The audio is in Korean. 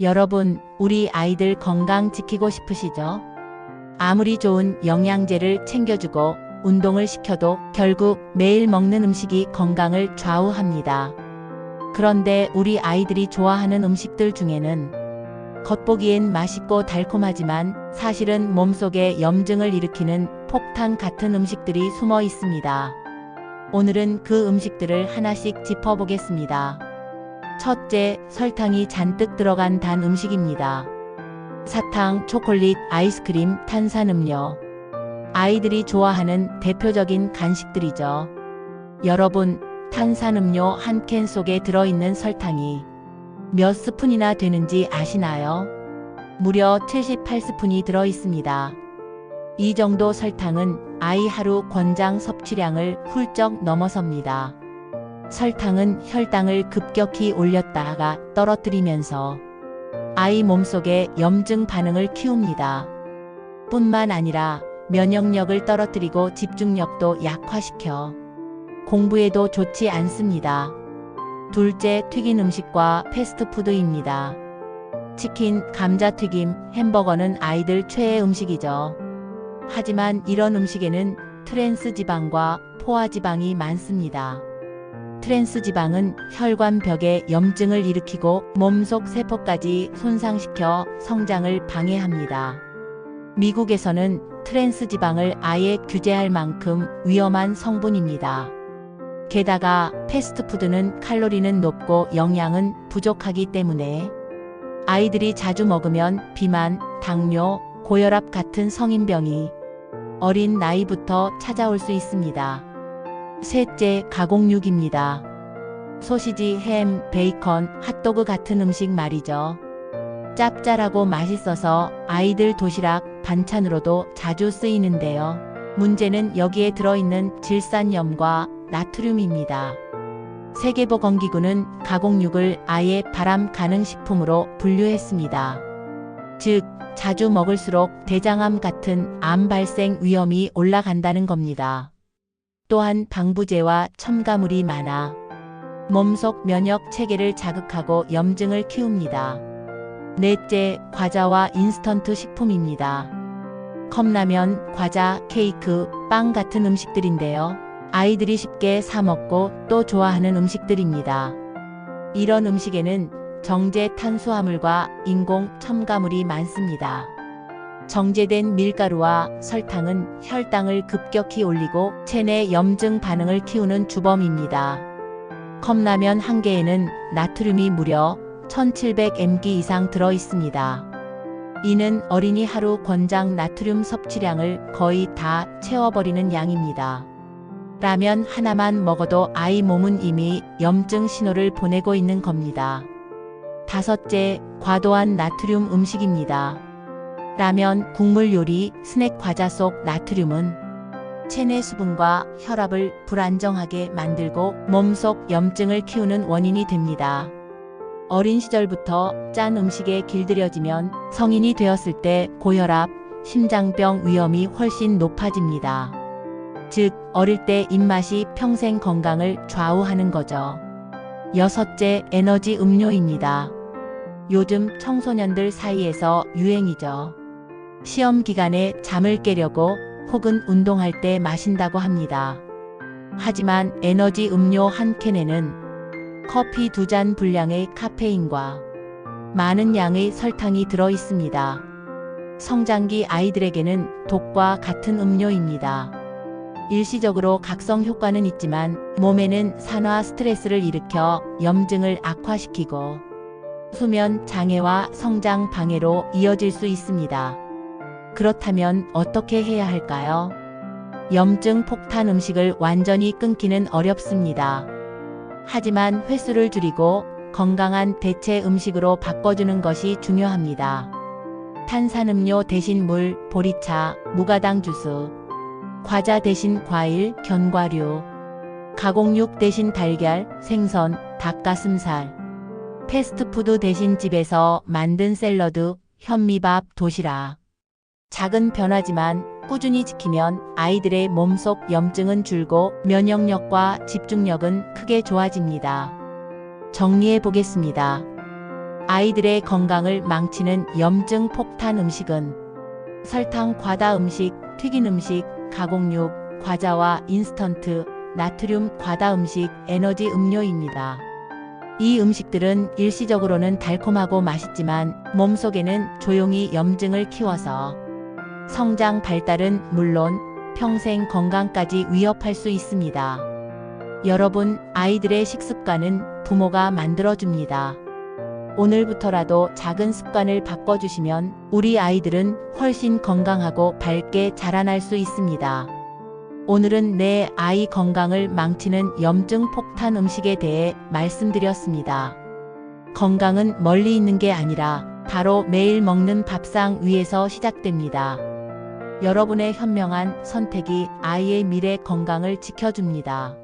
여러분, 우리 아이들 건강 지키고 싶으시죠? 아무리 좋은 영양제를 챙겨주고 운동을 시켜도 결국 매일 먹는 음식이 건강을 좌우합니다. 그런데 우리 아이들이 좋아하는 음식들 중에는 겉보기엔 맛있고 달콤하지만 사실은 몸속에 염증을 일으키는 폭탄 같은 음식들이 숨어 있습니다. 오늘은 그 음식들을 하나씩 짚어보겠습니다. 첫째, 설탕이 잔뜩 들어간 단 음식입니다. 사탕, 초콜릿, 아이스크림, 탄산음료. 아이들이 좋아하는 대표적인 간식들이죠. 여러분, 탄산음료 한 캔 속에 들어있는 설탕이 몇 스푼이나 되는지 아시나요? 무려 78스푼이 들어있습니다. 이 정도 설탕은 아이 하루 권장 섭취량을 훌쩍 넘어섭니다. 설탕은 혈당을 급격히 올렸다가 떨어뜨리면서 아이 몸속에 염증 반응을 키웁니다. 뿐만 아니라 면역력을 떨어뜨리고 집중력도 약화시켜 공부에도 좋지 않습니다. 둘째, 튀긴 음식과 패스트푸드입니다. 치킨, 감자튀김, 햄버거는 아이들 최애 음식이죠. 하지만 이런 음식에는 트랜스 지방과 포화 지방이 많습니다. 트랜스 지방은 혈관벽에 염증을 일으키고 몸속 세포까지 손상시켜 성장을 방해합니다. 미국에서는 트랜스 지방을 아예 규제할 만큼 위험한 성분입니다. 게다가 패스트푸드는 칼로리는 높고 영양은 부족하기 때문에 아이들이 자주 먹으면 비만, 당뇨, 고혈압 같은 성인병이 어린 나이부터 찾아올 수 있습니다. 셋째, 가공육입니다. 소시지, 햄, 베이컨, 핫도그 같은 음식 말이죠. 짭짤하고 맛있어서 아이들 도시락, 반찬으로도 자주 쓰이는데요. 문제는 여기에 들어있는 질산염과 나트륨입니다. 세계보건기구는 가공육을 아예 발암 가능 식품으로 분류했습니다. 즉, 자주 먹을수록 대장암 같은 암 발생 위험이 올라간다는 겁니다. 또한 방부제와 첨가물이 많아 몸속 면역 체계를 자극하고 염증을 키웁니다. 넷째, 과자와 인스턴트 식품입니다. 컵라면, 과자, 케이크, 빵 같은 음식들인데요. 아이들이 쉽게 사 먹고 또 좋아하는 음식들입니다. 이런 음식에는 정제 탄수화물과 인공 첨가물이 많습니다. 정제된 밀가루와 설탕은 혈당을 급격히 올리고 체내 염증 반응을 키우는 주범입니다. 컵라면 한 개에는 나트륨이 무려 1700mg 이상 들어 있습니다. 이는 어린이 하루 권장 나트륨 섭취량을 거의 다 채워버리는 양입니다. 라면 하나만 먹어도 아이 몸은 이미 염증 신호를 보내고 있는 겁니다. 다섯째, 과도한 나트륨 음식입니다. 라면, 국물 요리, 스낵 과자 속 나트륨은 체내 수분과 혈압을 불안정하게 만들고 몸속 염증을 키우는 원인이 됩니다. 어린 시절부터 짠 음식에 길들여지면 성인이 되었을 때 고혈압, 심장병 위험이 훨씬 높아집니다. 즉, 어릴 때 입맛이 평생 건강을 좌우하는 거죠. 여섯째, 에너지 음료입니다. 요즘 청소년들 사이에서 유행이죠. 시험 기간에 잠을 깨려고 혹은 운동할 때 마신다고 합니다. 하지만 에너지 음료 한 캔에는 커피 2잔 분량의 카페인과 많은 양의 설탕이 들어 있습니다. 성장기 아이들에게는 독과 같은 음료입니다. 일시적으로 각성 효과는 있지만 몸에는 산화 스트레스를 일으켜 염증을 악화시키고 수면 장애와 성장 방해로 이어질 수 있습니다. 그렇다면 어떻게 해야 할까요? 염증 폭탄 음식을 완전히 끊기는 어렵습니다. 하지만 횟수를 줄이고 건강한 대체 음식으로 바꿔주는 것이 중요합니다. 탄산음료 대신 물, 보리차, 무가당 주스, 과자 대신 과일, 견과류, 가공육 대신 달걀, 생선, 닭가슴살, 패스트푸드 대신 집에서 만든 샐러드, 현미밥, 도시락. 작은 변화지만 꾸준히 지키면 아이들의 몸속 염증은 줄고 면역력과 집중력은 크게 좋아집니다. 정리해 보겠습니다. 아이들의 건강을 망치는 염증 폭탄 음식은 설탕 과다 음식, 튀긴 음식, 가공육, 과자와 인스턴트, 나트륨 과다 음식, 에너지 음료입니다. 이 음식들은 일시적으로는 달콤하고 맛있지만 몸속에는 조용히 염증을 키워서 성장 발달은 물론 평생 건강까지 위협할 수 있습니다. 여러분, 아이들의 식습관은 부모가 만들어줍니다. 오늘부터라도 작은 습관을 바꿔주시면 우리 아이들은 훨씬 건강하고 밝게 자라날 수 있습니다. 오늘은 내 아이 건강을 망치는 염증 폭탄 음식에 대해 말씀드렸습니다. 건강은 멀리 있는 게 아니라 바로 매일 먹는 밥상 위에서 시작됩니다. 여러분의 현명한 선택이 아이의 미래 건강을 지켜줍니다.